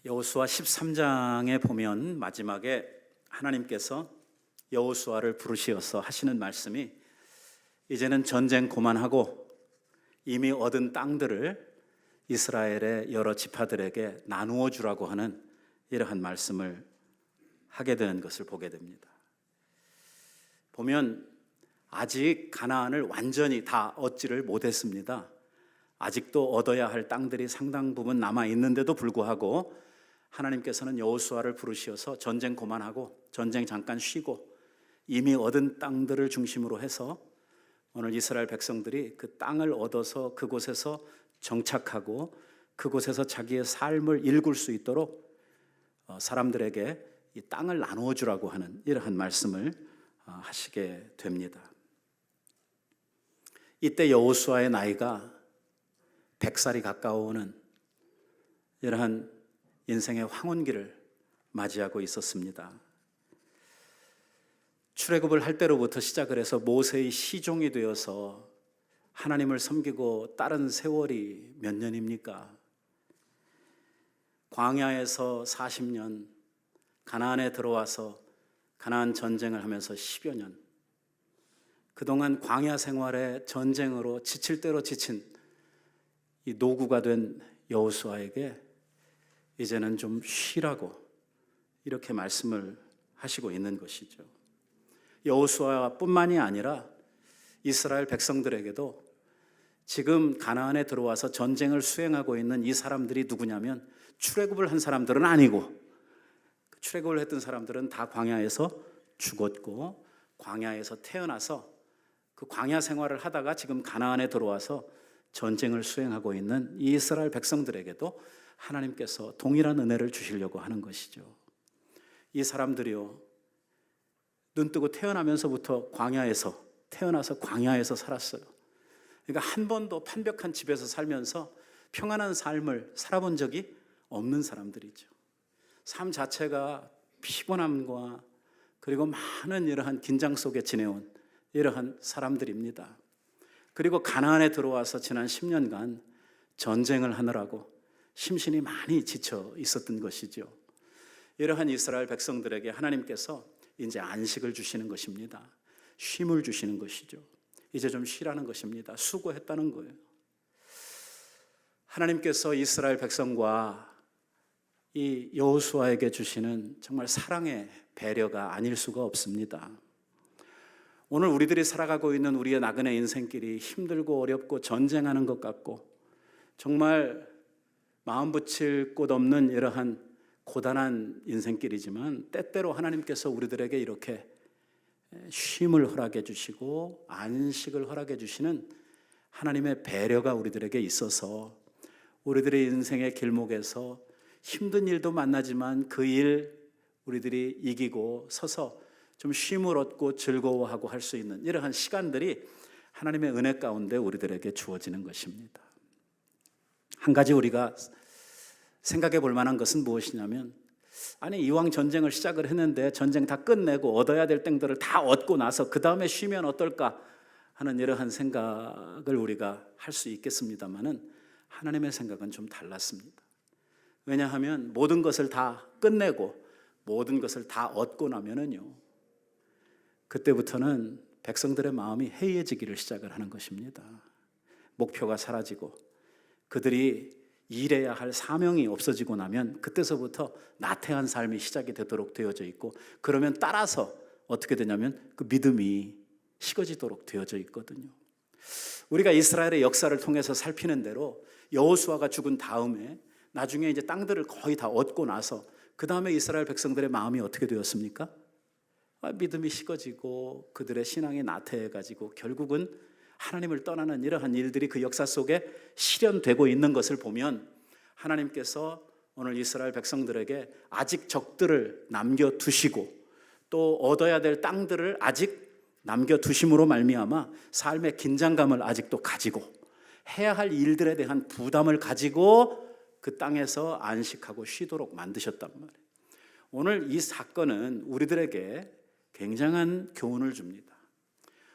여호수아 13장에 보면 마지막에 하나님께서 여호수아를 부르시어서 하시는 말씀이 이제는 전쟁 그만하고 이미 얻은 땅들을 이스라엘의 여러 지파들에게 나누어 주라고 하는 이러한 말씀을 하게 되는 것을 보게 됩니다. 보면 아직 가나안을 완전히 다 얻지를 못했습니다. 아직도 얻어야 할 땅들이 상당 부분 남아 있는데도 불구하고 하나님께서는 여호수아를 부르시어서 전쟁 그만하고 전쟁 잠깐 쉬고 이미 얻은 땅들을 중심으로 해서 오늘 이스라엘 백성들이 그 땅을 얻어서 그곳에서 정착하고 그곳에서 자기의 삶을 일굴 수 있도록 사람들에게 이 땅을 나누어 주라고 하는 이러한 말씀을 하시게 됩니다. 이때 여호수아의 나이가 100살이 가까워오는 이러한 인생의 황혼기를 맞이하고 있었습니다. 출애굽을 할 때로부터 시작을 해서 모세의 시종이 되어서 하나님을 섬기고 따른 세월이 몇 년입니까? 광야에서 40년, 가나안에 들어와서 가나안 전쟁을 하면서 10여 년, 그동안 광야 생활에 전쟁으로 지칠 대로 지친 이 노구가 된 여호수아에게 이제는 좀 쉬라고 이렇게 말씀을 하시고 있는 것이죠. 여호수아뿐만이 아니라 이스라엘 백성들에게도 지금 가나안에 들어와서 전쟁을 수행하고 있는 이 사람들이 누구냐면 출애굽을 한 사람들은 아니고 출애굽을 했던 사람들은 다 광야에서 죽었고 광야에서 태어나서 그 광야 생활을 하다가 지금 가나안에 들어와서 전쟁을 수행하고 있는 이 이스라엘 백성들에게도 하나님께서 동일한 은혜를 주시려고 하는 것이죠. 이 사람들이요, 눈뜨고 태어나면서부터 광야에서 태어나서 광야에서 살았어요. 그러니까 한 번도 판벽한 집에서 살면서 평안한 삶을 살아본 적이 없는 사람들이죠. 삶 자체가 피곤함과 그리고 많은 이러한 긴장 속에 지내온 이러한 사람들입니다. 그리고 가나안에 들어와서 지난 10년간 전쟁을 하느라고 심신이 많이 지쳐 있었던 것이죠. 이러한 이스라엘 백성들에게 하나님께서 이제 안식을 주시는 것입니다. 쉼을 주시는 것이죠. 이제 좀 쉬라는 것입니다. 수고했다는 거예요. 하나님께서 이스라엘 백성과 이 여호수아에게 주시는 정말 사랑의 배려가 아닐 수가 없습니다. 오늘 우리들이 살아가고 있는 우리의 나그네 인생길이 힘들고 어렵고 전쟁하는 것 같고 정말 마음 붙일 곳 없는 이러한 고단한 인생길이지만 때때로 하나님께서 우리들에게 이렇게 쉼을 허락해 주시고 안식을 허락해 주시는 하나님의 배려가 우리들에게 있어서 우리들의 인생의 길목에서 힘든 일도 만나지만 그 일 우리들이 이기고 서서 좀 쉼을 얻고 즐거워하고 할 수 있는 이러한 시간들이 하나님의 은혜 가운데 우리들에게 주어지는 것입니다. 한 가지 우리가 생각해 볼 만한 것은 무엇이냐면, 아니 이왕 전쟁을 시작을 했는데 전쟁 다 끝내고 얻어야 될 땡들을 다 얻고 나서 그 다음에 쉬면 어떨까 하는 이러한 생각을 우리가 할 수 있겠습니다만은 하나님의 생각은 좀 달랐습니다. 왜냐하면 모든 것을 다 끝내고 모든 것을 다 얻고 나면은요, 그때부터는 백성들의 마음이 해이해지기를 시작을 하는 것입니다. 목표가 사라지고 그들이 일해야 할 사명이 없어지고 나면 그때서부터 나태한 삶이 시작이 되도록 되어져 있고, 그러면 따라서 어떻게 되냐면 그 믿음이 식어지도록 되어져 있거든요. 우리가 이스라엘의 역사를 통해서 살피는 대로 여호수아가 죽은 다음에 나중에 이제 땅들을 거의 다 얻고 나서 그 다음에 이스라엘 백성들의 마음이 어떻게 되었습니까? 믿음이 식어지고 그들의 신앙이 나태해가지고 결국은 하나님을 떠나는 이러한 일들이 그 역사 속에 실현되고 있는 것을 보면 하나님께서 오늘 이스라엘 백성들에게 아직 적들을 남겨두시고 또 얻어야 될 땅들을 아직 남겨두심으로 말미암아 삶의 긴장감을 아직도 가지고 해야 할 일들에 대한 부담을 가지고 그 땅에서 안식하고 쉬도록 만드셨단 말이에요. 오늘 이 사건은 우리들에게 굉장한 교훈을 줍니다.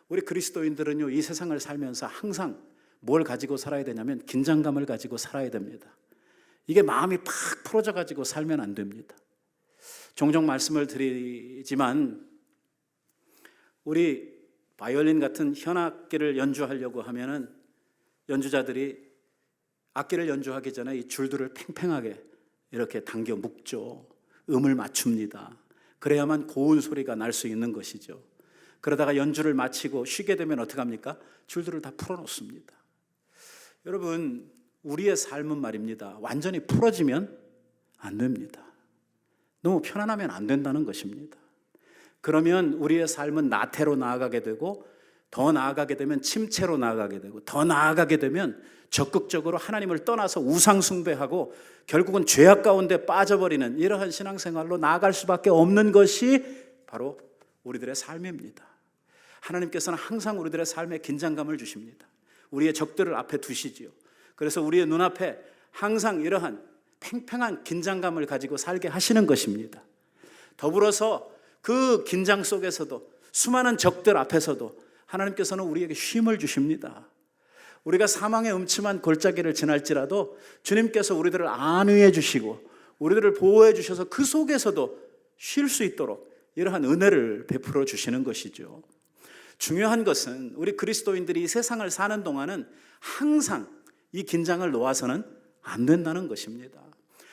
우리 그리스도인들은요, 이 세상을 살면서 항상 뭘 가지고 살아야 되냐면 긴장감을 가지고 살아야 됩니다. 이게 마음이 팍 풀어져 가지고 살면 안 됩니다. 종종 말씀을 드리지만 우리 바이올린 같은 현악기를 연주하려고 하면은 연주자들이 악기를 연주하기 전에 이 줄들을 팽팽하게 이렇게 당겨 묶죠. 음을 맞춥니다. 그래야만 고운 소리가 날 수 있는 것이죠. 그러다가 연주를 마치고 쉬게 되면 어떻게 합니까? 줄들을 다 풀어놓습니다. 여러분, 우리의 삶은 말입니다. 완전히 풀어지면 안 됩니다. 너무 편안하면 안 된다는 것입니다. 그러면 우리의 삶은 나태로 나아가게 되고, 더 나아가게 되면 침체로 나아가게 되고, 더 나아가게 되면 적극적으로 하나님을 떠나서 우상 숭배하고 결국은 죄악 가운데 빠져버리는 이러한 신앙생활로 나아갈 수밖에 없는 것이 바로 우리들의 삶입니다. 하나님께서는 항상 우리들의 삶에 긴장감을 주십니다. 우리의 적들을 앞에 두시지요. 그래서 우리의 눈앞에 항상 이러한 팽팽한 긴장감을 가지고 살게 하시는 것입니다. 더불어서 그 긴장 속에서도 수많은 적들 앞에서도 하나님께서는 우리에게 쉼을 주십니다. 우리가 사망의 음침한 골짜기를 지날지라도 주님께서 우리들을 안위해 주시고 우리들을 보호해 주셔서 그 속에서도 쉴 수 있도록 이러한 은혜를 베풀어 주시는 것이죠. 중요한 것은 우리 그리스도인들이 이 세상을 사는 동안은 항상 이 긴장을 놓아서는 안 된다는 것입니다.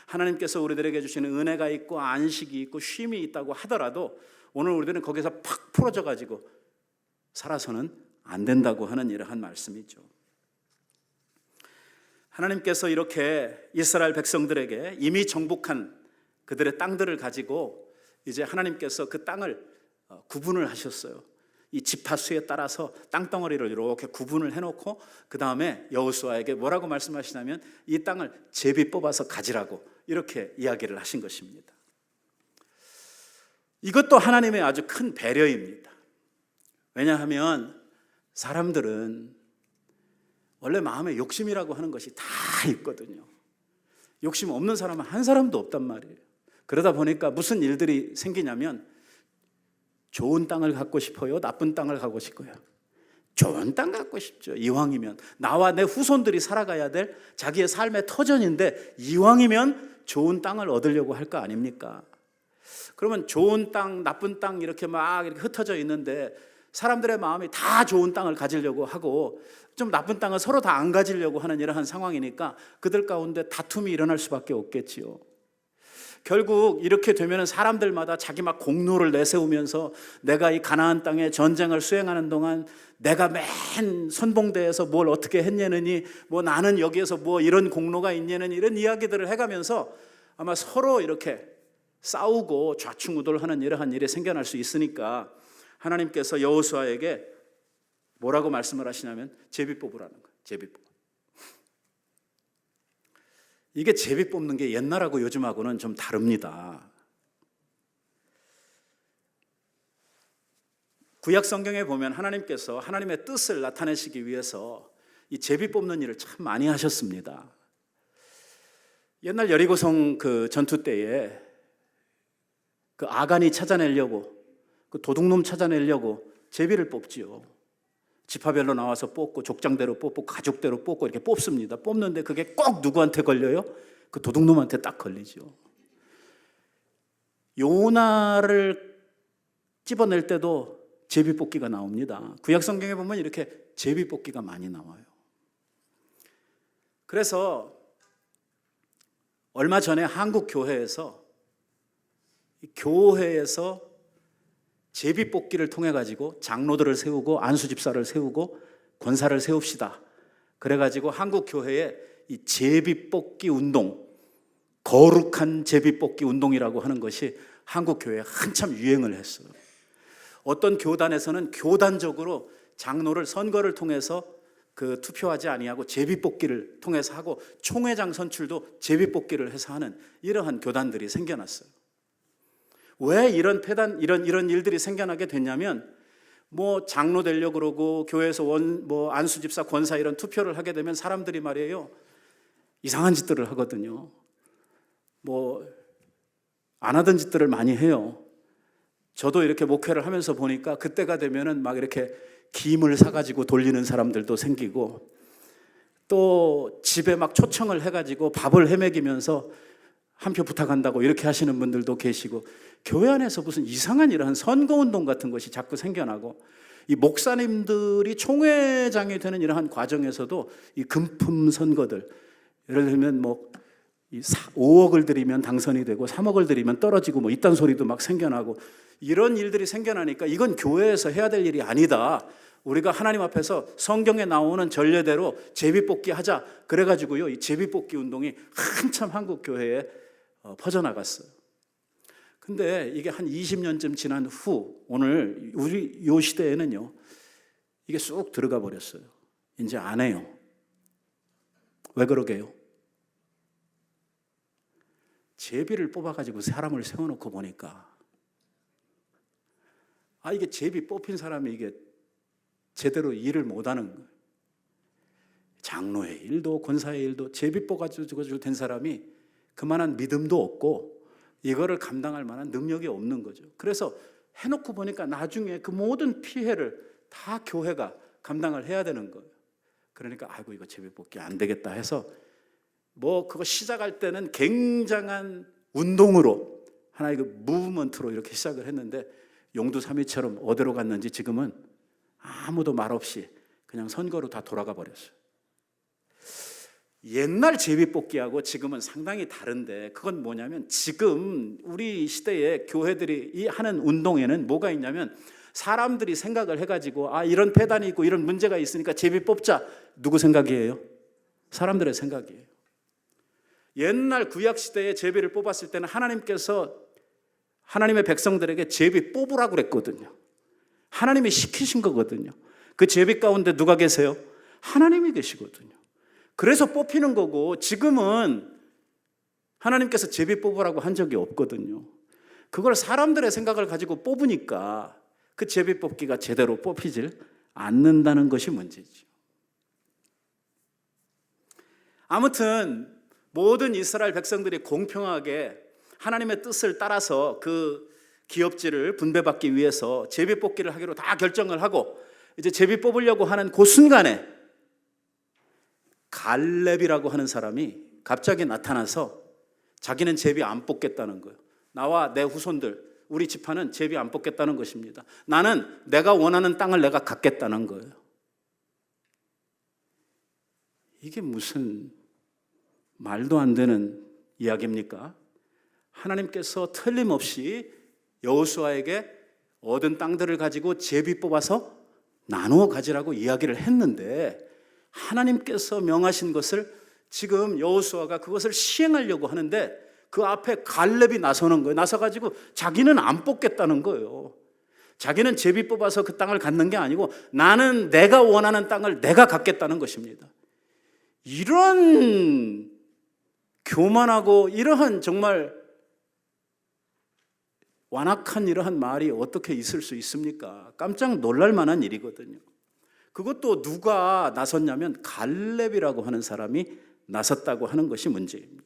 하나님께서 우리들에게 주시는 은혜가 있고 안식이 있고 쉼이 있다고 하더라도 오늘 우리들은 거기서 팍 풀어져 가지고 살아서는 안 된다고 하는 이러한 말씀이죠. 하나님께서 이렇게 이스라엘 백성들에게 이미 정복한 그들의 땅들을 가지고 이제 하나님께서 그 땅을 구분을 하셨어요. 이 지파수에 따라서 땅덩어리를 이렇게 구분을 해놓고 그 다음에 여호수아에게 뭐라고 말씀하시냐면 이 땅을 제비 뽑아서 가지라고 이렇게 이야기를 하신 것입니다. 이것도 하나님의 아주 큰 배려입니다. 왜냐하면 사람들은 원래 마음에 욕심이라고 하는 것이 다 있거든요. 욕심 없는 사람은 한 사람도 없단 말이에요. 그러다 보니까 무슨 일들이 생기냐면 좋은 땅을 갖고 싶어요? 나쁜 땅을 갖고 싶어요? 좋은 땅 갖고 싶죠. 이왕이면 나와 내 후손들이 살아가야 될 자기의 삶의 터전인데 이왕이면 좋은 땅을 얻으려고 할 거 아닙니까? 그러면 좋은 땅, 나쁜 땅 이렇게 막 이렇게 흩어져 있는데 사람들의 마음이 다 좋은 땅을 가지려고 하고 좀 나쁜 땅을 서로 다 안 가지려고 하는 이러한 상황이니까 그들 가운데 다툼이 일어날 수밖에 없겠지요. 결국 이렇게 되면 사람들마다 자기 막 공로를 내세우면서 내가 이 가나안 땅에 전쟁을 수행하는 동안 내가 맨 선봉대에서 뭘 어떻게 했냐느니 뭐 나는 여기에서 뭐 이런 공로가 있냐느니 이런 이야기들을 해가면서 아마 서로 이렇게 싸우고 좌충우돌하는 이러한 일이 생겨날 수 있으니까 하나님께서 여호수아에게 뭐라고 말씀을 하시냐면 제비 뽑으라는 거예요. 제비 뽑. 이게 제비 뽑는 게 옛날하고 요즘하고는 좀 다릅니다. 구약 성경에 보면 하나님께서 하나님의 뜻을 나타내시기 위해서 이 제비 뽑는 일을 참 많이 하셨습니다. 옛날 여리고성 그 전투 때에 그 아간이 찾아내려고 그 도둑놈 찾아내려고 제비를 뽑지요. 지파별로 나와서 뽑고 족장대로 뽑고 가족대로 뽑고 이렇게 뽑습니다. 뽑는데 그게 꼭 누구한테 걸려요? 그 도둑놈한테 딱 걸리죠. 요나를 집어낼 때도 제비뽑기가 나옵니다. 구약 성경에 보면 이렇게 제비뽑기가 많이 나와요. 그래서 얼마 전에 한국 교회에서 제비뽑기를 통해 가지고 장로들을 세우고 안수집사를 세우고 권사를 세웁시다. 그래가지고 한국 교회에 이 제비뽑기 운동, 거룩한 제비뽑기 운동이라고 하는 것이 한국 교회에 한참 유행을 했어요. 어떤 교단에서는 교단적으로 장로를 선거를 통해서 그 투표하지 아니하고 제비뽑기를 통해서 하고 총회장 선출도 제비뽑기를 해서 하는 이러한 교단들이 생겨났어요. 왜 이런 일들이 생겨나게 됐냐면 뭐 장로 되려고 그러고 교회에서 뭐 안수집사 권사 이런 투표를 하게 되면 사람들이 말이에요 이상한 짓들을 하거든요. 뭐 안 하던 짓들을 많이 해요. 저도 이렇게 목회를 하면서 보니까 그때가 되면은 막 이렇게 김을 사가지고 돌리는 사람들도 생기고 또 집에 막 초청을 해가지고 밥을 헤매기면서 한 표 부탁한다고 이렇게 하시는 분들도 계시고, 교회 안에서 무슨 이상한 이러한 선거운동 같은 것이 자꾸 생겨나고, 이 목사님들이 총회장이 되는 이러한 과정에서도 이 금품 선거들, 예를 들면 뭐 5억을 들이면 당선이 되고 3억을 들이면 떨어지고 뭐 이딴 소리도 막 생겨나고, 이런 일들이 생겨나니까 이건 교회에서 해야 될 일이 아니다. 우리가 하나님 앞에서 성경에 나오는 전례대로 제비뽑기 하자. 그래가지고요, 이 제비뽑기 운동이 한참 한국 교회에 퍼져나갔어요. 근데 이게 한 20년쯤 지난 후 오늘 우리 요 시대에는요, 이게 쑥 들어가 버렸어요. 이제 안 해요. 왜 그러게요? 제비를 뽑아가지고 사람을 세워놓고 보니까, 이게 제비 뽑힌 사람이 이게 제대로 일을 못하는 거예요. 장로의 일도 권사의 일도 제비 뽑아가지고 된 사람이 그만한 믿음도 없고 이거를 감당할 만한 능력이 없는 거죠. 그래서 해놓고 보니까 나중에 그 모든 피해를 다 교회가 감당을 해야 되는 거예요. 그러니까 아이고 이거 제비 뽑기 안 되겠다 해서 뭐 그거 시작할 때는 굉장한 운동으로 하나의 그 무브먼트로 이렇게 시작을 했는데, 용두삼위처럼 어디로 갔는지 지금은 아무도 말 없이 그냥 선거로 다 돌아가 버렸어요. 옛날 제비뽑기하고 지금은 상당히 다른데, 그건 뭐냐면 지금 우리 시대의 교회들이 하는 운동에는 뭐가 있냐면, 사람들이 생각을 해가지고 이런 폐단이 있고 이런 문제가 있으니까 제비 뽑자. 누구 생각이에요? 사람들의 생각이에요. 옛날 구약시대에 제비를 뽑았을 때는 하나님께서 하나님의 백성들에게 제비 뽑으라고 그랬거든요. 하나님이 시키신 거거든요. 그 제비 가운데 누가 계세요? 하나님이 계시거든요. 그래서 뽑히는 거고, 지금은 하나님께서 제비 뽑으라고 한 적이 없거든요. 그걸 사람들의 생각을 가지고 뽑으니까 그 제비 뽑기가 제대로 뽑히질 않는다는 것이 문제죠. 아무튼 모든 이스라엘 백성들이 공평하게 하나님의 뜻을 따라서 그 기업지를 분배받기 위해서 제비 뽑기를 하기로 다 결정을 하고, 이제 제비 뽑으려고 하는 그 순간에 갈렙이라고 하는 사람이 갑자기 나타나서 자기는 제비 안 뽑겠다는 거예요. 나와 내 후손들, 우리 지파는 제비 안 뽑겠다는 것입니다. 나는 내가 원하는 땅을 내가 갖겠다는 거예요. 이게 무슨 말도 안 되는 이야기입니까? 하나님께서 틀림없이 여호수아에게 얻은 땅들을 가지고 제비 뽑아서 나누어 가지라고 이야기를 했는데, 하나님께서 명하신 것을 지금 여호수아가 그것을 시행하려고 하는데 그 앞에 갈렙이 나서는 거예요. 나서가지고 자기는 안 뽑겠다는 거예요. 자기는 제비 뽑아서 그 땅을 갖는 게 아니고 나는 내가 원하는 땅을 내가 갖겠다는 것입니다. 이런 교만하고 이러한 정말 완악한 이러한 말이 어떻게 있을 수 있습니까? 깜짝 놀랄 만한 일이거든요. 그것도 누가 나섰냐면 갈렙이라고 하는 사람이 나섰다고 하는 것이 문제입니다.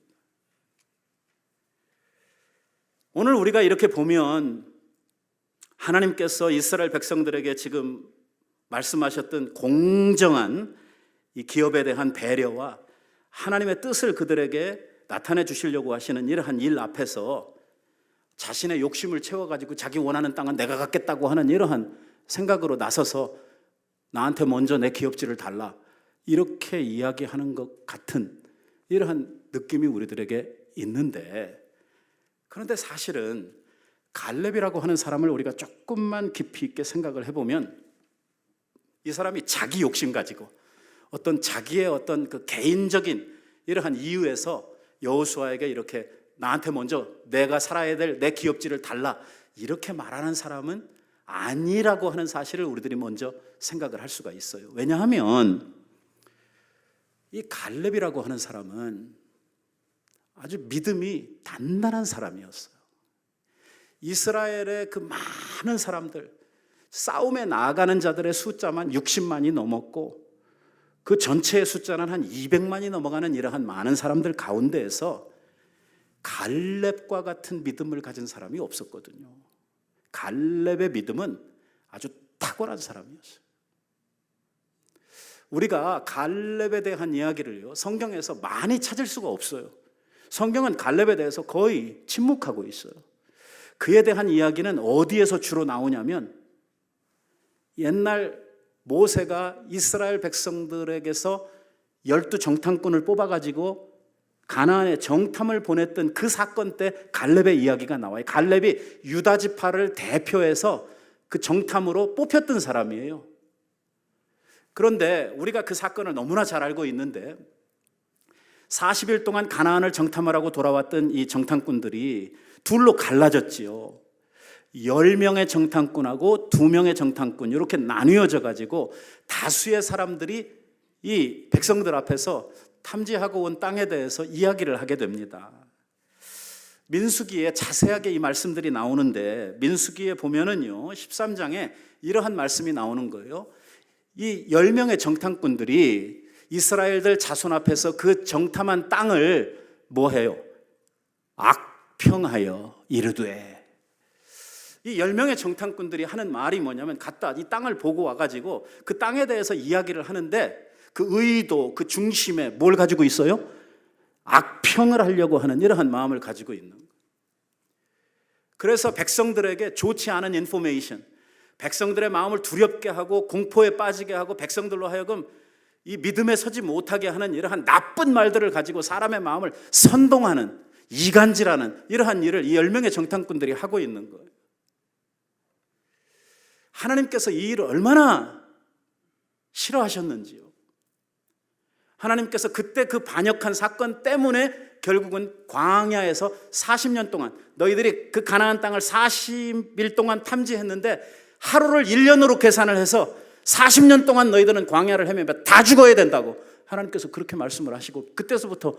오늘 우리가 이렇게 보면 하나님께서 이스라엘 백성들에게 지금 말씀하셨던 공정한 이 기업에 대한 배려와 하나님의 뜻을 그들에게 나타내 주시려고 하시는 이러한 일 앞에서 자신의 욕심을 채워가지고 자기 원하는 땅은 내가 갖겠다고 하는 이러한 생각으로 나서서 나한테 먼저 내 기업지를 달라, 이렇게 이야기하는 것 같은 이러한 느낌이 우리들에게 있는데, 그런데 사실은 갈렙이라고 하는 사람을 우리가 조금만 깊이 있게 생각을 해보면, 이 사람이 자기 욕심 가지고 어떤 자기의 어떤 그 개인적인 이러한 이유에서 여호수아에게 이렇게 나한테 먼저 내가 살아야 될 내 기업지를 달라, 이렇게 말하는 사람은 아니라고 하는 사실을 우리들이 먼저 생각을 할 수가 있어요. 왜냐하면 이 갈렙이라고 하는 사람은 아주 믿음이 단단한 사람이었어요. 이스라엘의 그 많은 사람들, 싸움에 나아가는 자들의 숫자만 60만이 넘었고 그 전체의 숫자는 한 200만이 넘어가는 이러한 많은 사람들 가운데에서 갈렙과 같은 믿음을 가진 사람이 없었거든요. 갈렙의 믿음은 아주 탁월한 사람이었어요. 우리가 갈렙에 대한 이야기를요, 성경에서 많이 찾을 수가 없어요. 성경은 갈렙에 대해서 거의 침묵하고 있어요. 그에 대한 이야기는 어디에서 주로 나오냐면 옛날 모세가 이스라엘 백성들에게서 12 정탐꾼을 뽑아가지고 가나안에 정탐을 보냈던 그 사건 때 갈렙의 이야기가 나와요. 갈렙이 유다 지파를 대표해서 그 정탐으로 뽑혔던 사람이에요. 그런데 우리가 그 사건을 너무나 잘 알고 있는데 40일 동안 가나안을 정탐을 하고 돌아왔던 이 정탐꾼들이 둘로 갈라졌지요. 10명의 정탐꾼하고 2명의 정탐꾼 이렇게 나뉘어져 가지고 다수의 사람들이 이 백성들 앞에서 탐지하고 온 땅에 대해서 이야기를 하게 됩니다. 민수기에 자세하게 이 말씀들이 나오는데 민수기에 보면은요 13장에 이러한 말씀이 나오는 거예요. 이 10명의 정탐꾼들이 이스라엘들 자손 앞에서 그 정탐한 땅을 뭐 해요? 악평하여 이르되. 이 10명의 정탐꾼들이 하는 말이 뭐냐면 갔다 이 땅을 보고 와가지고 그 땅에 대해서 이야기를 하는데 그 의도, 그 중심에 뭘 가지고 있어요? 악평을 하려고 하는 이러한 마음을 가지고 있는 거예요. 그래서 백성들에게 좋지 않은 인포메이션, 백성들의 마음을 두렵게 하고 공포에 빠지게 하고 백성들로 하여금 이 믿음에 서지 못하게 하는 이러한 나쁜 말들을 가지고 사람의 마음을 선동하는, 이간질하는 이러한 일을 이 10명의 정탐꾼들이 하고 있는 거예요. 하나님께서 이 일을 얼마나 싫어하셨는지요. 하나님께서 그때 그 반역한 사건 때문에 결국은 광야에서 40년 동안 너희들이 그 가나안 땅을 40일 동안 탐지했는데 하루를 1년으로 계산을 해서 40년 동안 너희들은 광야를 헤매며 다 죽어야 된다고 하나님께서 그렇게 말씀을 하시고 그때서부터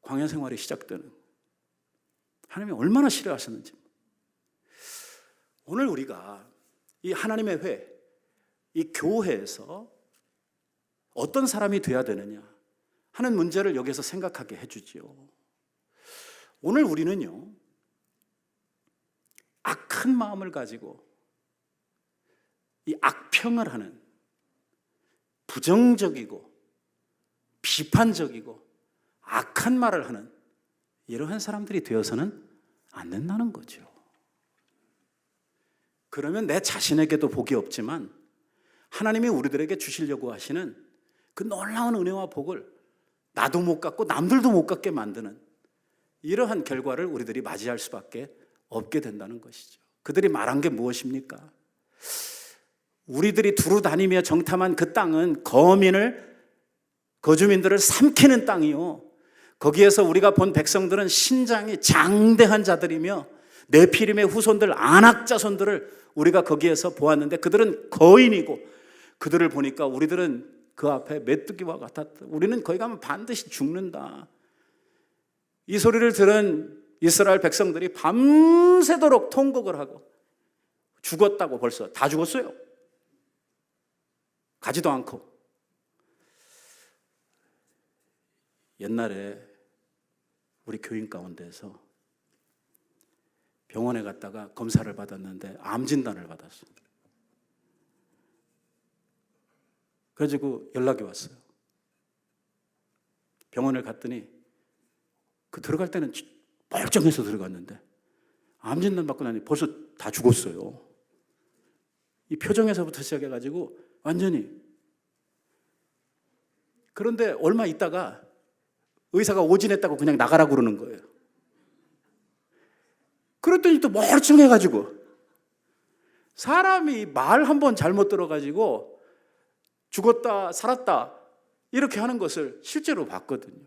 광야 생활이 시작되는, 하나님이 얼마나 싫어하셨는지. 오늘 우리가 이 하나님의 회, 이 교회에서 어떤 사람이 돼야 되느냐 하는 문제를 여기서 생각하게 해주지요. 오늘 우리는요 악한 마음을 가지고 이 악평을 하는, 부정적이고 비판적이고 악한 말을 하는 이러한 사람들이 되어서는 안 된다는 거죠. 그러면 내 자신에게도 복이 없지만 하나님이 우리들에게 주시려고 하시는 그 놀라운 은혜와 복을 나도 못 갖고 남들도 못 갖게 만드는 이러한 결과를 우리들이 맞이할 수밖에 없게 된다는 것이죠. 그들이 말한 게 무엇입니까? 우리들이 두루 다니며 정탐한 그 땅은 거주민들을 삼키는 땅이요, 거기에서 우리가 본 백성들은 신장이 장대한 자들이며 네피림의 후손들, 아낙 자손들을 우리가 거기에서 보았는데 그들은 거인이고 그들을 보니까 우리들은 그 앞에 메뚜기와 같았다. 우리는 거기 가면 반드시 죽는다. 이 소리를 들은 이스라엘 백성들이 밤새도록 통곡을 하고 죽었다고, 벌써 다 죽었어요. 가지도 않고. 옛날에 우리 교인 가운데서 병원에 갔다가 검사를 받았는데 암 진단을 받았어요. 그래가지고 연락이 왔어요. 병원을 갔더니 그 들어갈 때는 멀쩡해서 들어갔는데 암 진단 받고 나니 벌써 다 죽었어요. 이 표정에서부터 시작해가지고 완전히. 그런데 얼마 있다가 의사가 오진했다고 그냥 나가라고 그러는 거예요. 그랬더니 또 멀쩡해가지고, 사람이 말 한 번 잘못 들어가지고 죽었다 살았다 이렇게 하는 것을 실제로 봤거든요.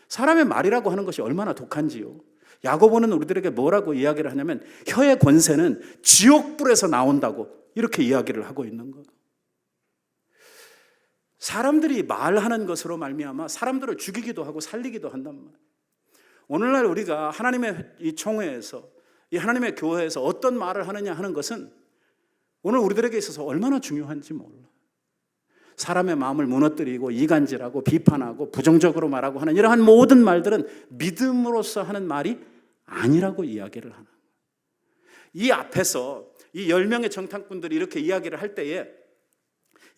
사람의 말이라고 하는 것이 얼마나 독한지요. 야고보는 우리들에게 뭐라고 이야기를 하냐면 혀의 권세는 지옥불에서 나온다고 이렇게 이야기를 하고 있는 거예요. 사람들이 말하는 것으로 말미암아 사람들을 죽이기도 하고 살리기도 한단 말이에요. 오늘날 우리가 하나님의 이 총회에서, 이 하나님의 교회에서 어떤 말을 하느냐 하는 것은 오늘 우리들에게 있어서 얼마나 중요한지 몰라. 사람의 마음을 무너뜨리고 이간질하고 비판하고 부정적으로 말하고 하는 이러한 모든 말들은 믿음으로서 하는 말이 아니라고 이야기를 하는 거예요. 이 앞에서 이 10명의 정탐꾼들이 이렇게 이야기를 할 때에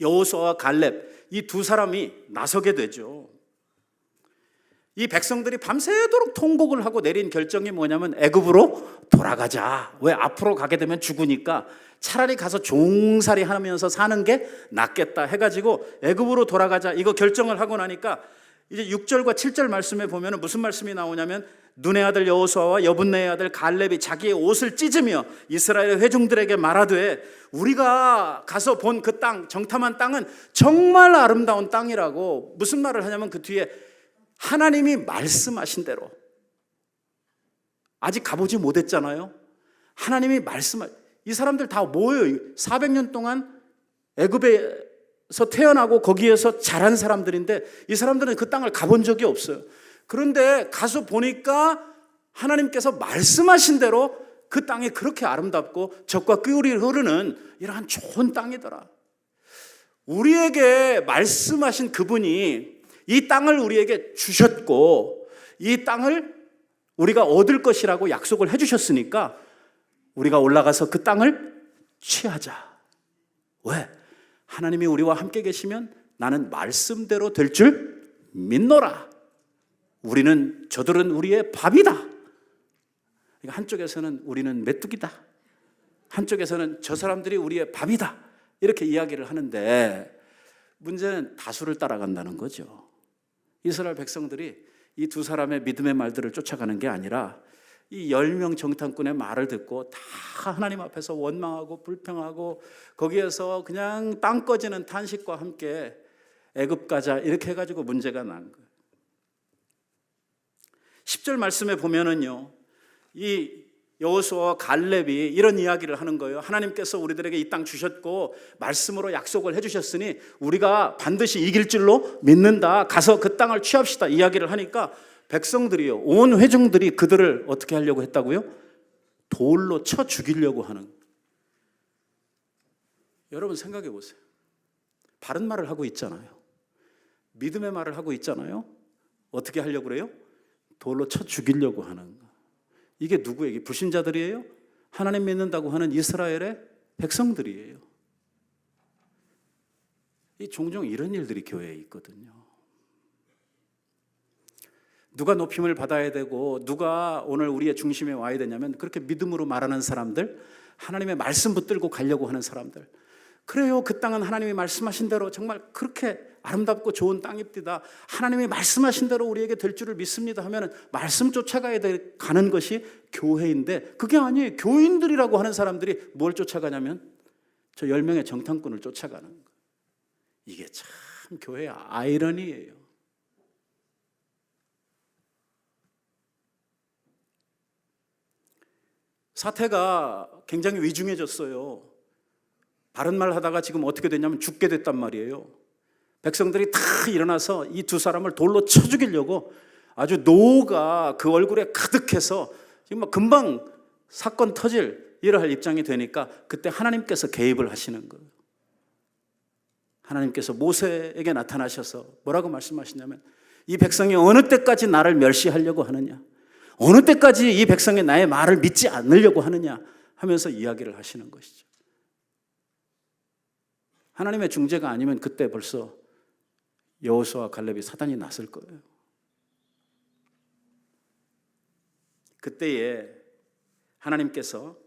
여호수아와 갈렙 이 두 사람이 나서게 되죠. 이 백성들이 밤새도록 통곡을 하고 내린 결정이 뭐냐면 애굽으로 돌아가자. 왜? 앞으로 가게 되면 죽으니까 차라리 가서 종살이 하면서 사는 게 낫겠다 해가지고 애굽으로 돌아가자 이거 결정을 하고 나니까 이제 6절과 7절 말씀에 보면 무슨 말씀이 나오냐면 눈의 아들 여호수아와 여분네의 아들 갈렙이 자기의 옷을 찢으며 이스라엘 회중들에게 말하되 우리가 가서 본 그 땅, 정탐한 땅은 정말 아름다운 땅이라고. 무슨 말을 하냐면 그 뒤에 하나님이 말씀하신 대로, 아직 가보지 못했잖아요. 하나님이 이 사람들 다 뭐예요? 400년 동안 애굽에서 태어나고 거기에서 자란 사람들인데 이 사람들은 그 땅을 가본 적이 없어요. 그런데 가서 보니까 하나님께서 말씀하신 대로 그 땅이 그렇게 아름답고 젖과 꿀이 흐르는 이러한 좋은 땅이더라. 우리에게 말씀하신 그분이 이 땅을 우리에게 주셨고 이 땅을 우리가 얻을 것이라고 약속을 해주셨으니까 우리가 올라가서 그 땅을 취하자. 왜? 하나님이 우리와 함께 계시면 나는 말씀대로 될 줄 믿노라. 저들은 우리의 밥이다. 그러니까 한쪽에서는 우리는 메뚜기다. 한쪽에서는 저 사람들이 우리의 밥이다. 이렇게 이야기를 하는데 문제는 다수를 따라간다는 거죠. 이스라엘 백성들이 이 두 사람의 믿음의 말들을 쫓아가는 게 아니라 이 10명 정탐꾼의 말을 듣고 다 하나님 앞에서 원망하고 불평하고 거기에서 그냥 땅 꺼지는 탄식과 함께 애굽 가자 이렇게 해가지고 문제가 난 거예요. 10절 말씀에 보면은요, 이 여호수아와 갈렙이 이런 이야기를 하는 거예요. 하나님께서 우리들에게 이 땅 주셨고 말씀으로 약속을 해주셨으니 우리가 반드시 이길 줄로 믿는다. 가서 그 땅을 취합시다. 이야기를 하니까 백성들이요, 온 회중들이 그들을 어떻게 하려고 했다고요? 돌로 쳐 죽이려고 하는. 여러분 생각해 보세요. 바른 말을 하고 있잖아요. 믿음의 말을 하고 있잖아요. 어떻게 하려고 그래요? 돌로 쳐 죽이려고 하는 거. 이게 누구에게? 불신자들이에요? 하나님 믿는다고 하는 이스라엘의 백성들이에요. 종종 이런 일들이 교회에 있거든요. 누가 높임을 받아야 되고 누가 오늘 우리의 중심에 와야 되냐면 그렇게 믿음으로 말하는 사람들, 하나님의 말씀 붙들고 가려고 하는 사람들. 그래요, 그 땅은 하나님이 말씀하신 대로 정말 그렇게 아름답고 좋은 땅입니다. 하나님이 말씀하신 대로 우리에게 될 줄을 믿습니다 하면 말씀 쫓아가야 가는 것이 교회인데 그게 아니에요. 교인들이라고 하는 사람들이 뭘 쫓아가냐면 저 10명의 정탐꾼을 쫓아가는 거예요. 이게 참 교회의 아이러니예요. 사태가 굉장히 위중해졌어요. 바른 말 하다가 지금 어떻게 됐냐면 죽게 됐단 말이에요. 백성들이 다 일어나서 이 두 사람을 돌로 쳐 죽이려고 아주 노가 그 얼굴에 가득해서 지금 막 금방 사건 터질 이러할 입장이 되니까 그때 하나님께서 개입을 하시는 거예요. 하나님께서 모세에게 나타나셔서 뭐라고 말씀하시냐면 이 백성이 어느 때까지 나를 멸시하려고 하느냐, 어느 때까지 이 백성이 나의 말을 믿지 않으려고 하느냐 하면서 이야기를 하시는 것이죠. 하나님의 중재가 아니면 그때 벌써 여호수아와 갈렙이 사단이 났을 거예요. 그때에 하나님께서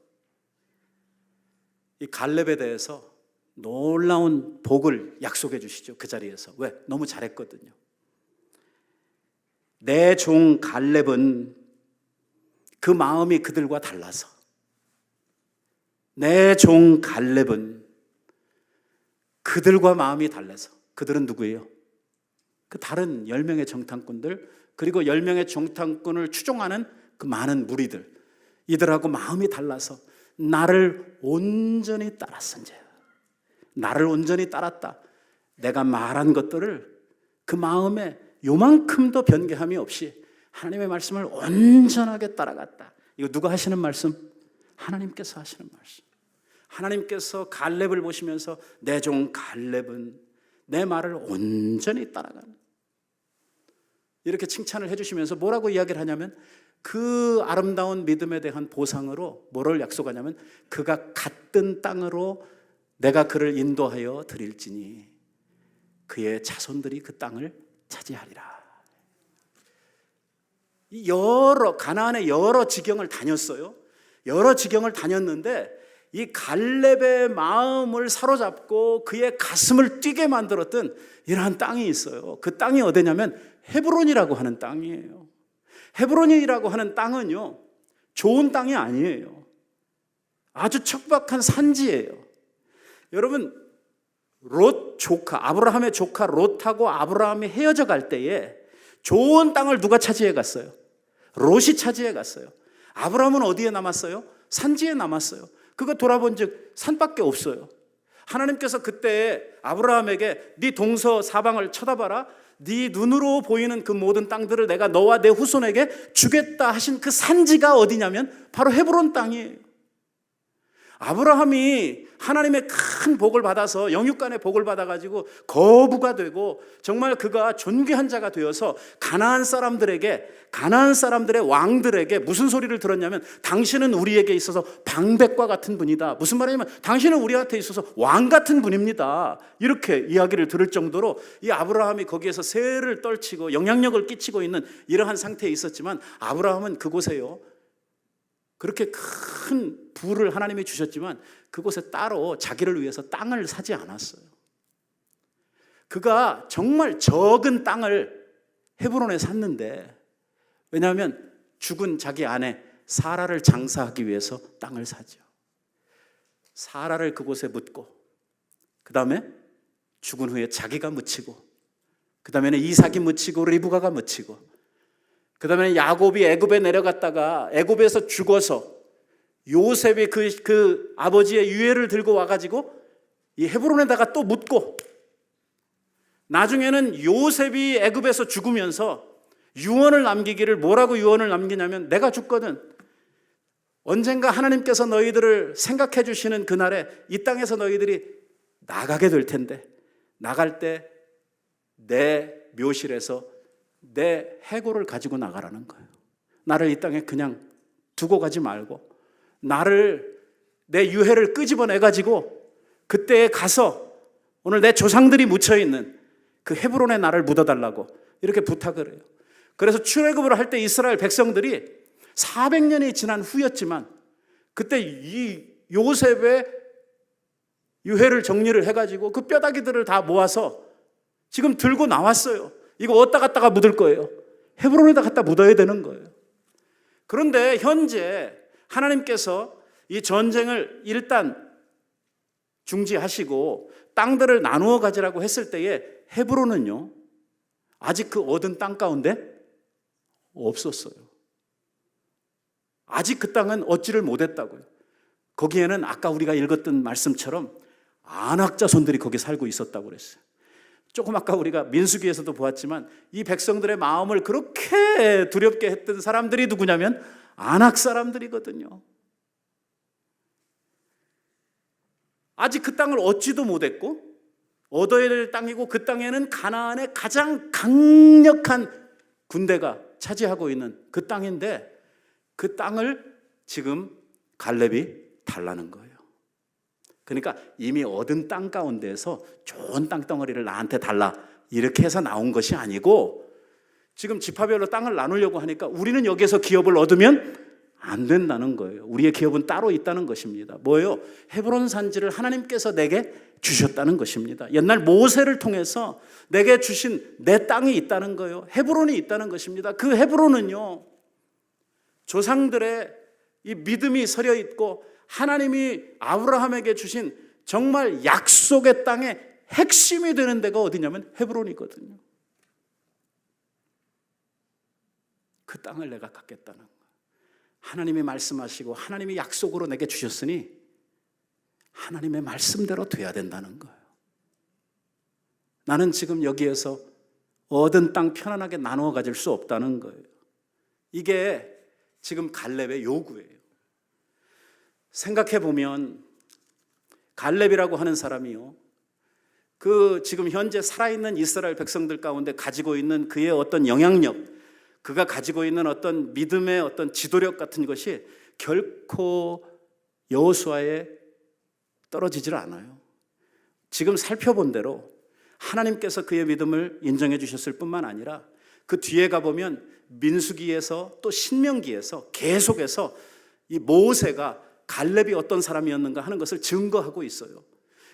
이 갈렙에 대해서 놀라운 복을 약속해 주시죠. 그 자리에서. 왜? 너무 잘했거든요. 내 종 갈렙은 그 마음이 그들과 달라서, 내 종 갈렙은 그들과 마음이 달라서. 그들은 누구예요? 그 다른 10명의 정탐꾼들, 그리고 10명의 정탐꾼을 추종하는 그 많은 무리들, 이들하고 마음이 달라서 나를 온전히 따랐은지, 나를 온전히 따랐다. 내가 말한 것들을 그 마음에 요만큼도 변개함이 없이 하나님의 말씀을 온전하게 따라갔다. 이거 누가 하시는 말씀? 하나님께서 하시는 말씀. 하나님께서 갈렙을 보시면서 내 종 갈렙은 내 말을 온전히 따라가는, 이렇게 칭찬을 해주시면서 뭐라고 이야기를 하냐면 그 아름다운 믿음에 대한 보상으로 뭐를 약속하냐면 그가 갔던 땅으로 내가 그를 인도하여 드릴지니 그의 자손들이 그 땅을 차지하리라. 가나안의 여러 지경을 다녔어요. 여러 지경을 다녔는데 이 갈렙의 마음을 사로잡고 그의 가슴을 뛰게 만들었던 이러한 땅이 있어요. 그 땅이 어디냐면 헤브론이라고 하는 땅이에요. 헤브론이라고 하는 땅은요, 좋은 땅이 아니에요. 아주 척박한 산지예요. 여러분, 아브라함의 조카 롯하고 아브라함이 헤어져 갈 때에 좋은 땅을 누가 차지해 갔어요? 롯이 차지해 갔어요. 아브라함은 어디에 남았어요? 산지에 남았어요. 그거 돌아본 즉 산밖에 없어요. 하나님께서 그때 아브라함에게 네 동서 사방을 쳐다봐라. 네 눈으로 보이는 그 모든 땅들을 내가 너와 내 후손에게 주겠다 하신 그 산지가 어디냐면 바로 헤브론 땅이에요. 아브라함이 하나님의 큰 복을 받아서 영육간의 복을 받아가지고 거부가 되고 정말 그가 존귀한 자가 되어서 가나안 사람들의 왕들에게 무슨 소리를 들었냐면 당신은 우리에게 있어서 방백과 같은 분이다. 무슨 말이냐면 당신은 우리한테 있어서 왕 같은 분입니다. 이렇게 이야기를 들을 정도로 이 아브라함이 거기에서 세를 떨치고 영향력을 끼치고 있는 이러한 상태에 있었지만 아브라함은 그곳에요, 그렇게 큰 부를 하나님이 주셨지만 그곳에 따로 자기를 위해서 땅을 사지 않았어요. 그가 정말 적은 땅을 헤브론에 샀는데, 왜냐하면 죽은 자기 아내 사라를 장사하기 위해서 땅을 사죠. 사라를 그곳에 묻고, 그 다음에 죽은 후에 자기가 묻히고, 그 다음에는 이삭이 묻히고 리브가가 묻히고, 그 다음에 야곱이 애굽에 내려갔다가 애굽에서 죽어서 요셉이 그 아버지의 유해를 들고 와가지고 이 헤브론에다가 또 묻고, 나중에는 요셉이 애굽에서 죽으면서 유언을 남기기를, 뭐라고 유언을 남기냐면 내가 죽거든 언젠가 하나님께서 너희들을 생각해 주시는 그날에 이 땅에서 너희들이 나가게 될 텐데 나갈 때 내 묘실에서 내 해골을 가지고 나가라는 거예요. 나를 이 땅에 그냥 두고 가지 말고 내 유해를 끄집어내가지고 그때에 가서 오늘 내 조상들이 묻혀있는 그 헤브론에 나를 묻어달라고 이렇게 부탁을 해요. 그래서 출애굽을 할 때 이스라엘 백성들이 400년이 지난 후였지만 그때 이 요셉의 유해를 정리를 해가지고 그 뼈다귀들을 다 모아서 지금 들고 나왔어요. 이거 어디다 갖다가 묻을 거예요? 헤브론에다 갖다 묻어야 되는 거예요. 그런데 현재 하나님께서 이 전쟁을 일단 중지하시고 땅들을 나누어 가지라고 했을 때에 헤브론은요, 아직 그 얻은 땅 가운데 없었어요. 아직 그 땅은 얻지를 못했다고요. 거기에는 아까 우리가 읽었던 말씀처럼 안악 자손들이 거기 살고 있었다고 그랬어요. 조금 아까 우리가 민수기에서도 보았지만 이 백성들의 마음을 그렇게 두렵게 했던 사람들이 누구냐면 안악 사람들이거든요. 아직 그 땅을 얻지도 못했고 얻어야 될 땅이고 그 땅에는 가나안의 가장 강력한 군대가 차지하고 있는 그 땅인데 그 땅을 지금 갈렙이 달라는 거예요. 그러니까 이미 얻은 땅 가운데에서 좋은 땅덩어리를 나한테 달라 이렇게 해서 나온 것이 아니고 지금 지파별로 땅을 나누려고 하니까 우리는 여기에서 기업을 얻으면 안 된다는 거예요. 우리의 기업은 따로 있다는 것입니다. 뭐예요? 헤브론 산지를 하나님께서 내게 주셨다는 것입니다. 옛날 모세를 통해서 내게 주신 내 땅이 있다는 거예요. 헤브론이 있다는 것입니다. 그 헤브론은요, 조상들의 이 믿음이 서려 있고 하나님이 아브라함에게 주신 정말 약속의 땅의 핵심이 되는 데가 어디냐면 헤브론이거든요. 그 땅을 내가 갖겠다는 거예요. 하나님이 말씀하시고 하나님이 약속으로 내게 주셨으니 하나님의 말씀대로 돼야 된다는 거예요. 나는 지금 여기에서 얻은 땅 편안하게 나누어 가질 수 없다는 거예요. 이게 지금 갈렙의 요구예요. 생각해 보면 갈렙이라고 하는 사람이요, 그 지금 현재 살아있는 이스라엘 백성들 가운데 가지고 있는 그의 어떤 영향력, 그가 가지고 있는 어떤 믿음의 어떤 지도력 같은 것이 결코 여호수아에 떨어지질 않아요. 지금 살펴본 대로 하나님께서 그의 믿음을 인정해 주셨을 뿐만 아니라 그 뒤에 가보면 민수기에서 또 신명기에서 계속해서 이 모세가 갈렙이 어떤 사람이었는가 하는 것을 증거하고 있어요.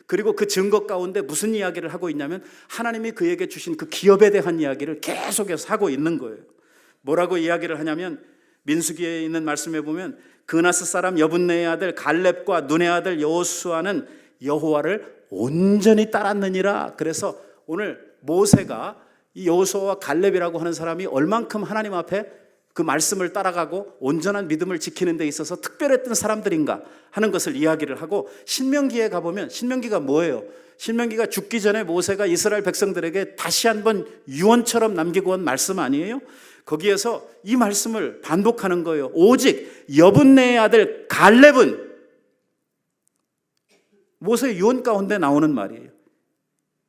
그리고 그 증거 가운데 무슨 이야기를 하고 있냐면 하나님이 그에게 주신 그 기업에 대한 이야기를 계속해서 하고 있는 거예요. 뭐라고 이야기를 하냐면 민수기에 있는 말씀에 보면 그나스 사람 여분네의 아들 갈렙과 눈의 아들 여호수아는 여호와를 온전히 따랐느니라. 그래서 오늘 모세가 이 여호수아와 갈렙이라고 하는 사람이 얼만큼 하나님 앞에 그 말씀을 따라가고 온전한 믿음을 지키는 데 있어서 특별했던 사람들인가 하는 것을 이야기를 하고, 신명기에 가보면 신명기가 뭐예요? 신명기가 죽기 전에 모세가 이스라엘 백성들에게 다시 한번 유언처럼 남기고 온 말씀 아니에요? 거기에서 이 말씀을 반복하는 거예요. 오직 여분네의 아들 갈렙은, 모세의 유언 가운데 나오는 말이에요.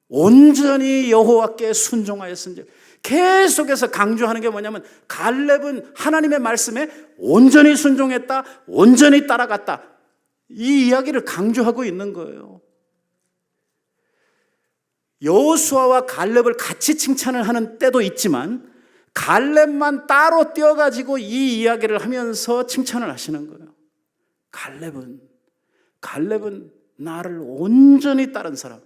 온전히 여호와께 순종하였은지. 계속해서 강조하는 게 뭐냐면 갈렙은 하나님의 말씀에 온전히 순종했다, 온전히 따라갔다, 이 이야기를 강조하고 있는 거예요. 여호수아와 갈렙을 같이 칭찬을 하는 때도 있지만 갈렙만 따로 떼어가지고 이 이야기를 하면서 칭찬을 하시는 거예요. 갈렙은 나를 온전히 따른 사람,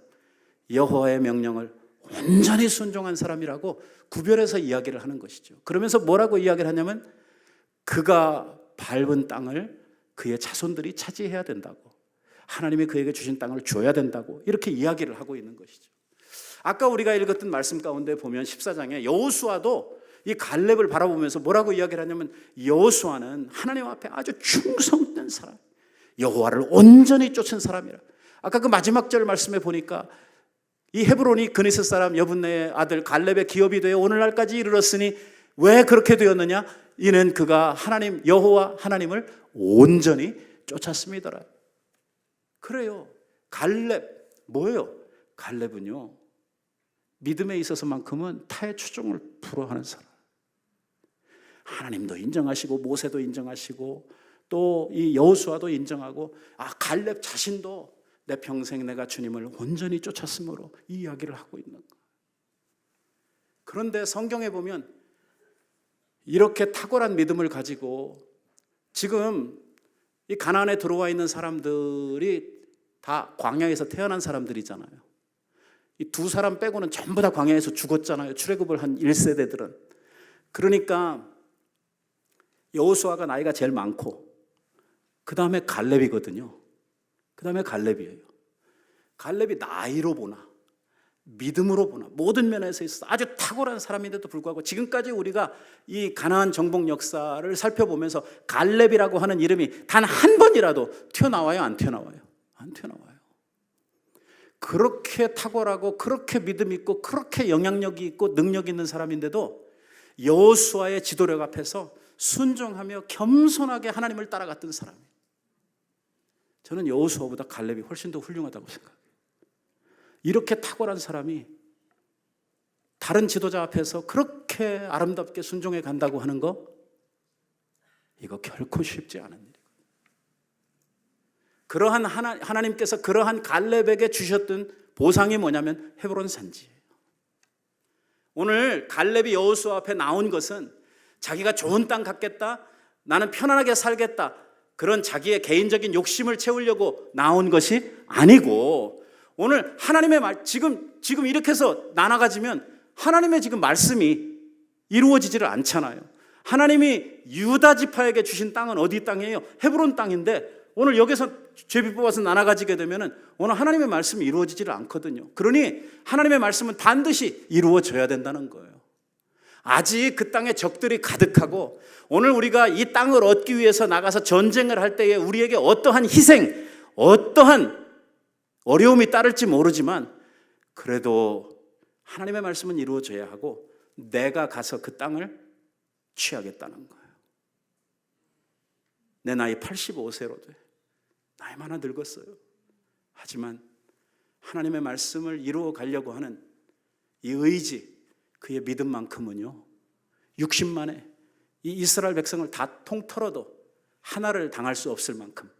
여호와의 명령을 온전히 순종한 사람이라고 구별해서 이야기를 하는 것이죠. 그러면서 뭐라고 이야기를 하냐면 그가 밟은 땅을 그의 자손들이 차지해야 된다고, 하나님이 그에게 주신 땅을 줘야 된다고 이렇게 이야기를 하고 있는 것이죠. 아까 우리가 읽었던 말씀 가운데 보면 14장에 여호수아도 이 갈렙을 바라보면서 뭐라고 이야기를 하냐면 여호수아는 하나님 앞에 아주 충성된 사람, 여호와를 온전히 쫓은 사람이라. 아까 그 마지막 절 말씀에 보니까 이 헤브론이 그니스 사람 여분네의 아들 갈렙의 기업이 되어 오늘날까지 이르렀으니 왜 그렇게 되었느냐? 이는 그가 하나님 여호와 하나님을 온전히 쫓았습니다. 그래요. 갈렙 뭐예요? 갈렙은요, 믿음에 있어서만큼은 타의 추종을 불허하는 사람. 하나님도 인정하시고 모세도 인정하시고 또 이 여호수아도 인정하고, 갈렙 자신도 내 평생 내가 주님을 온전히 쫓았으므로 이 이야기를 하고 있는 거예요. 그런데 성경에 보면 이렇게 탁월한 믿음을 가지고 지금 이 가나안에 들어와 있는 사람들이 다 광야에서 태어난 사람들이잖아요. 이 두 사람 빼고는 전부 다 광야에서 죽었잖아요. 출애굽을 한 1세대들은. 그러니까 여호수아가 나이가 제일 많고 그 다음에 갈렙이거든요. 그 다음에 갈렙이에요. 갈렙이 나이로 보나 믿음으로 보나 모든 면에서 있어서 아주 탁월한 사람인데도 불구하고 지금까지 우리가 이 가나안 정복 역사를 살펴보면서 갈렙이라고 하는 이름이 단 한 번이라도 튀어나와요? 안 튀어나와요? 안 튀어나와요. 그렇게 탁월하고 그렇게 믿음 있고 그렇게 영향력이 있고 능력 있는 사람인데도 여호수아의 지도력 앞에서 순종하며 겸손하게 하나님을 따라갔던 사람이에요. 저는 여호수아보다 갈렙이 훨씬 더 훌륭하다고 생각해요. 이렇게 탁월한 사람이 다른 지도자 앞에서 그렇게 아름답게 순종해 간다고 하는 거, 이거 결코 쉽지 않은 일이에요. 그러한 하나님께서 그러한 갈렙에게 주셨던 보상이 뭐냐면 헤브론 산지예요. 오늘 갈렙이 여호수아 앞에 나온 것은 자기가 좋은 땅 갖겠다, 나는 편안하게 살겠다, 그런 자기의 개인적인 욕심을 채우려고 나온 것이 아니고, 오늘 하나님의 말, 지금 이렇게 해서 나눠가지면 하나님의 지금 말씀이 이루어지지를 않잖아요. 하나님이 유다 지파에게 주신 땅은 어디 땅이에요? 헤브론 땅인데 오늘 여기서 제비 뽑아서 나눠가지게 되면 오늘 하나님의 말씀이 이루어지지를 않거든요. 그러니 하나님의 말씀은 반드시 이루어져야 된다는 거예요. 아직 그 땅에 적들이 가득하고 오늘 우리가 이 땅을 얻기 위해서 나가서 전쟁을 할 때에 우리에게 어떠한 희생, 어떠한 어려움이 따를지 모르지만 그래도 하나님의 말씀은 이루어져야 하고 내가 가서 그 땅을 취하겠다는 거예요. 내 나이 85세로 돼. 나이 많아 늙었어요. 하지만 하나님의 말씀을 이루어 가려고 하는 이 의지, 그의 믿음만큼은요 60만에 이 이스라엘 백성을 다 통틀어도 하나를 당할 수 없을 만큼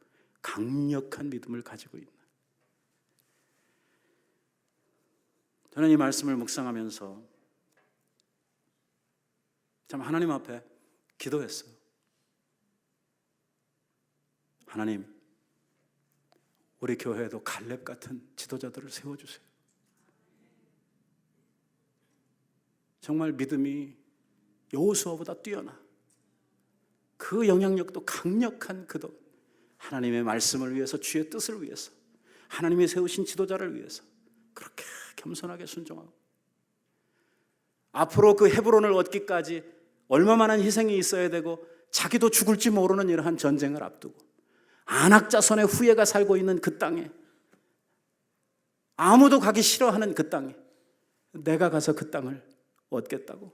강력한 믿음을 가지고 있는, 저는 이 말씀을 묵상하면서 참 하나님 앞에 기도했어요. 하나님, 우리 교회에도 갈렙 같은 지도자들을 세워주세요. 정말 믿음이 여호수아보다 뛰어나 그 영향력도 강력한 그도 하나님의 말씀을 위해서, 주의 뜻을 위해서, 하나님이 세우신 지도자를 위해서 그렇게 겸손하게 순종하고 앞으로 그 헤브론을 얻기까지 얼마만한 희생이 있어야 되고 자기도 죽을지 모르는 이러한 전쟁을 앞두고 안악 자손의 후예가 살고 있는 그 땅에, 아무도 가기 싫어하는 그 땅에 내가 가서 그 땅을 얻겠다고,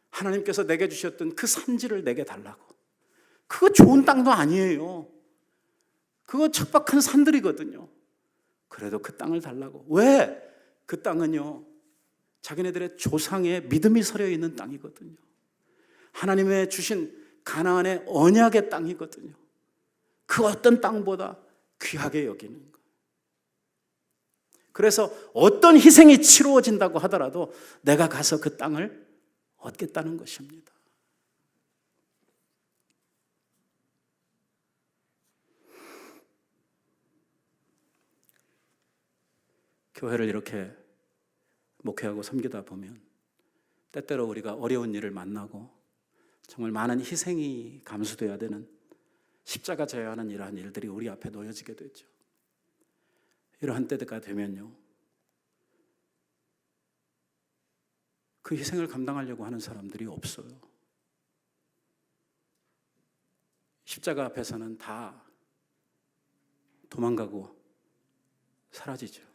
하나님께서 내게 주셨던 그 산지를 내게 달라고. 그거 좋은 땅도 아니에요. 그거 척박한 산들이거든요. 그래도 그 땅을 달라고. 왜? 그 땅은요, 자기네들의 조상의 믿음이 서려 있는 땅이거든요. 하나님의 주신 가나안의 언약의 땅이거든요. 그 어떤 땅보다 귀하게 여기는 거예요. 그래서 어떤 희생이 치루어진다고 하더라도 내가 가서 그 땅을 얻겠다는 것입니다. 교회를 이렇게 목회하고 섬기다 보면 때때로 우리가 어려운 일을 만나고 정말 많은 희생이 감수되어야 되는, 십자가 져야 하는 이러한 일들이 우리 앞에 놓여지게 되죠. 이러한 때가 되면요, 그 희생을 감당하려고 하는 사람들이 없어요. 십자가 앞에서는 다 도망가고 사라지죠.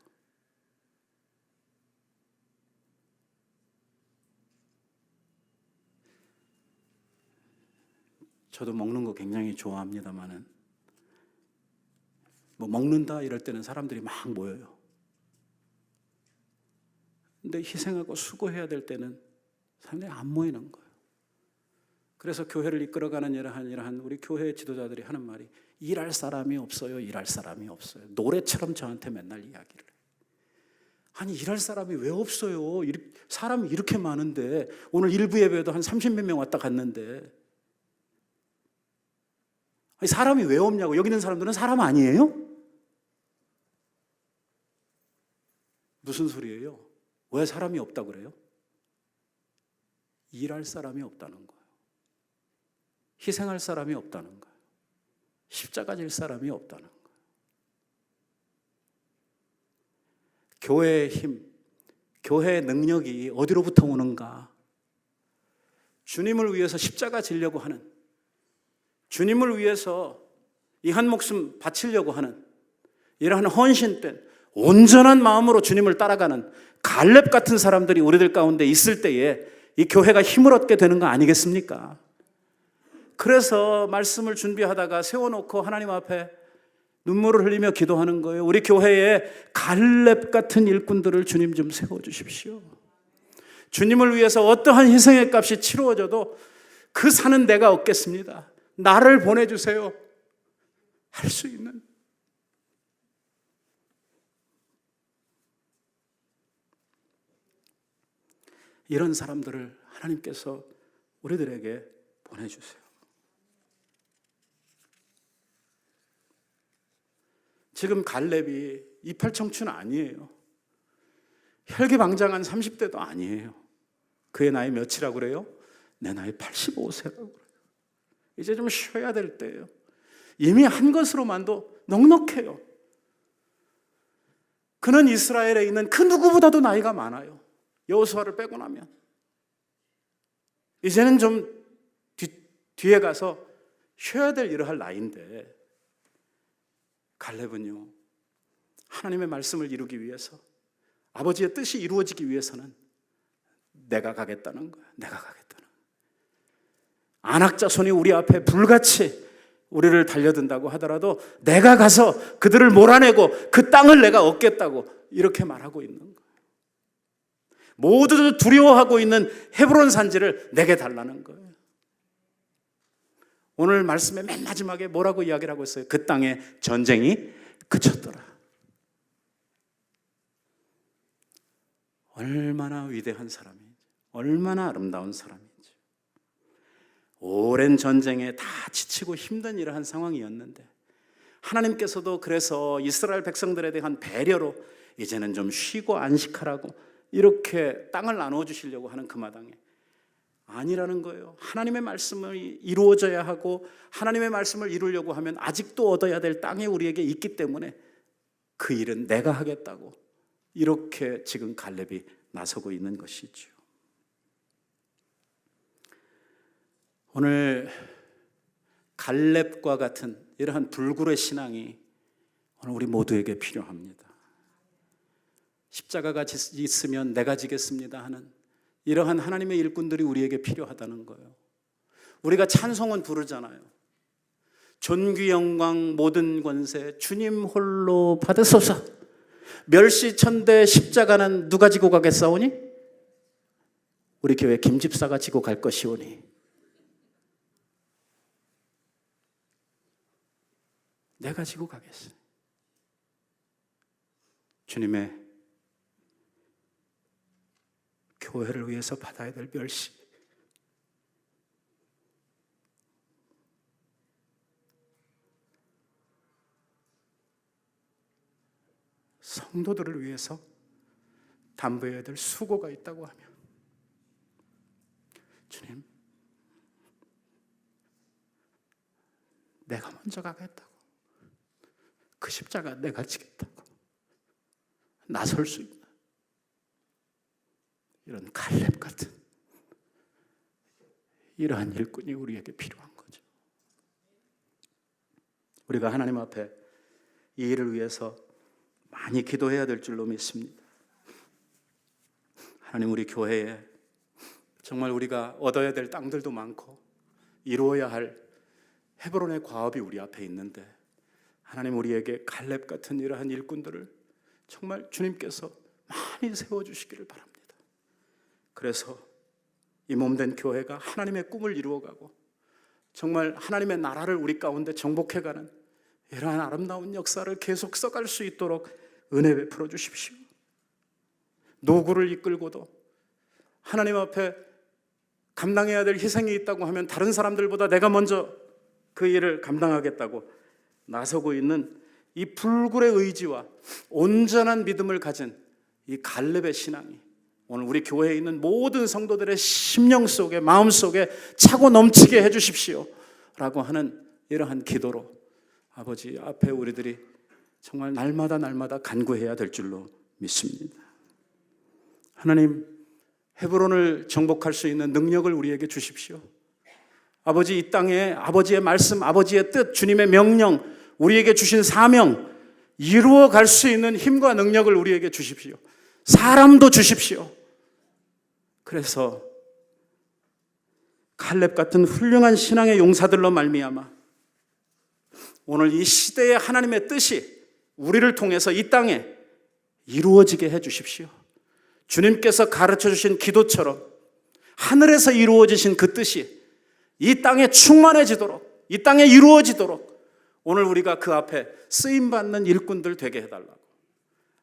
저도 먹는 거 굉장히 좋아합니다만은 뭐 먹는다 이럴 때는 사람들이 막 모여요. 근데 희생하고 수고해야 될 때는 사람들이 안 모이는 거예요. 그래서 교회를 이끌어가는 이러한 우리 교회 지도자들이 하는 말이 일할 사람이 없어요. 일할 사람이 없어요. 노래처럼 저한테 맨날 이야기를 해요. 아니 일할 사람이 왜 없어요? 사람이 이렇게 많은데 오늘 일부 예배도 한 30몇 명 왔다 갔는데 아니, 사람이 왜 없냐고. 여기 있는 사람들은 사람 아니에요? 무슨 소리예요? 왜 사람이 없다고 그래요? 일할 사람이 없다는 거예요. 희생할 사람이 없다는 거예요. 십자가 질 사람이 없다는 거예요. 교회의 힘, 교회의 능력이 어디로부터 오는가? 주님을 위해서 십자가 지려고 하는, 주님을 위해서 이 한 목숨 바치려고 하는 이러한 헌신된 온전한 마음으로 주님을 따라가는 갈렙 같은 사람들이 우리들 가운데 있을 때에 이 교회가 힘을 얻게 되는 거 아니겠습니까? 그래서 말씀을 준비하다가 세워놓고 하나님 앞에 눈물을 흘리며 기도하는 거예요. 우리 교회에 갈렙 같은 일꾼들을 주님 좀 세워주십시오. 주님을 위해서 어떠한 희생의 값이 치루어져도 그 산은 내가 얻겠습니다. 나를 보내주세요. 할 수 있는. 이런 사람들을 하나님께서 우리들에게 보내주세요. 지금 갈렙이 이팔청춘 아니에요. 혈기방장한 30대도 아니에요. 그의 나이 몇이라고 그래요? 내 나이 85세라고 그래요. 이제 좀 쉬어야 될 때예요. 이미 한 것으로만도 넉넉해요. 그는 이스라엘에 있는 그 누구보다도 나이가 많아요. 여호수아를 빼고 나면. 이제는 좀 뒤에 가서 쉬어야 될 일을 할 나이인데 갈렙은요, 하나님의 말씀을 이루기 위해서, 아버지의 뜻이 이루어지기 위해서는 내가 가겠다는 거야. 내가 가겠다는 거야. 안악자손이 우리 앞에 불같이 우리를 달려든다고 하더라도 내가 가서 그들을 몰아내고 그 땅을 내가 얻겠다고 이렇게 말하고 있는 거예요. 모두들 두려워하고 있는 헤브론 산지를 내게 달라는 거예요. 오늘 말씀의 맨 마지막에 뭐라고 이야기를 하고 있어요? 그 땅에 전쟁이 그쳤더라. 얼마나 위대한 사람인지, 얼마나 아름다운 사람인지. 오랜 전쟁에 다 지치고 힘든 이러한 상황이었는데 하나님께서도 그래서 이스라엘 백성들에 대한 배려로 이제는 좀 쉬고 안식하라고 이렇게 땅을 나누어 주시려고 하는 그 마당에 아니라는 거예요. 하나님의 말씀을 이루어져야 하고 하나님의 말씀을 이루려고 하면 아직도 얻어야 될 땅이 우리에게 있기 때문에 그 일은 내가 하겠다고 이렇게 지금 갈렙이 나서고 있는 것이죠. 오늘 갈렙과 같은 이러한 불굴의 신앙이 오늘 우리 모두에게 필요합니다. 십자가가 있으면 내가 지겠습니다 하는 이러한 하나님의 일꾼들이 우리에게 필요하다는 거예요. 우리가 찬송은 부르잖아요. 존귀 영광 모든 권세 주님 홀로 받으소서. 멸시천대 십자가는 누가 지고 가겠사오니? 우리 교회 김집사가 지고 갈 것이오니. 내가 지고 가겠어요. 주님의 교회를 위해서 받아야 될 멸시, 성도들을 위해서 담보해야 될 수고가 있다고 하면 주님, 내가 먼저 가겠다고, 그 십자가 내가 지겠다고 나설 수 있는 이런 갈렙 같은 이러한 일꾼이 우리에게 필요한 거죠. 우리가 하나님 앞에 이 일을 위해서 많이 기도해야 될 줄로 믿습니다. 하나님, 우리 교회에 정말 우리가 얻어야 될 땅들도 많고 이루어야 할 헤브론의 과업이 우리 앞에 있는데 하나님, 우리에게 갈렙 같은 이러한 일꾼들을 정말 주님께서 많이 세워주시기를 바랍니다. 그래서 이 몸된 교회가 하나님의 꿈을 이루어가고 정말 하나님의 나라를 우리 가운데 정복해가는 이러한 아름다운 역사를 계속 써갈 수 있도록 은혜 베풀어 주십시오. 노구를 이끌고도 하나님 앞에 감당해야 될 희생이 있다고 하면 다른 사람들보다 내가 먼저 그 일을 감당하겠다고 나서고 있는 이 불굴의 의지와 온전한 믿음을 가진 이 갈렙의 신앙이 오늘 우리 교회에 있는 모든 성도들의 심령 속에, 마음 속에 차고 넘치게 해주십시오 라고 하는 이러한 기도로 아버지 앞에 우리들이 정말 날마다 간구해야 될 줄로 믿습니다. 하나님, 헤브론을 정복할 수 있는 능력을 우리에게 주십시오. 아버지, 이 땅에 아버지의 말씀, 아버지의 뜻, 주님의 명령, 우리에게 주신 사명 이루어 갈 수 있는 힘과 능력을 우리에게 주십시오. 사람도 주십시오. 그래서 갈렙 같은 훌륭한 신앙의 용사들로 말미암아 오늘 이 시대의 하나님의 뜻이 우리를 통해서 이 땅에 이루어지게 해 주십시오. 주님께서 가르쳐 주신 기도처럼 하늘에서 이루어지신 그 뜻이 이 땅에 충만해지도록, 이 땅에 이루어지도록 오늘 우리가 그 앞에 쓰임받는 일꾼들 되게 해달라고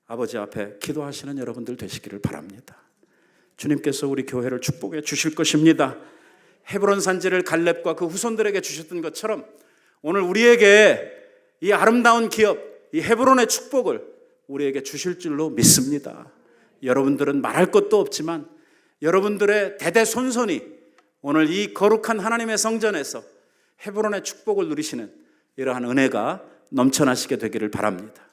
아버지 앞에 기도하시는 여러분들 되시기를 바랍니다. 주님께서 우리 교회를 축복해 주실 것입니다. 헤브론 산지를 갈렙과 그 후손들에게 주셨던 것처럼 오늘 우리에게 이 아름다운 기업, 이 헤브론의 축복을 우리에게 주실 줄로 믿습니다. 여러분들은 말할 것도 없지만 여러분들의 대대손손이 오늘 이 거룩한 하나님의 성전에서 헤브론의 축복을 누리시는 이러한 은혜가 넘쳐나시게 되기를 바랍니다.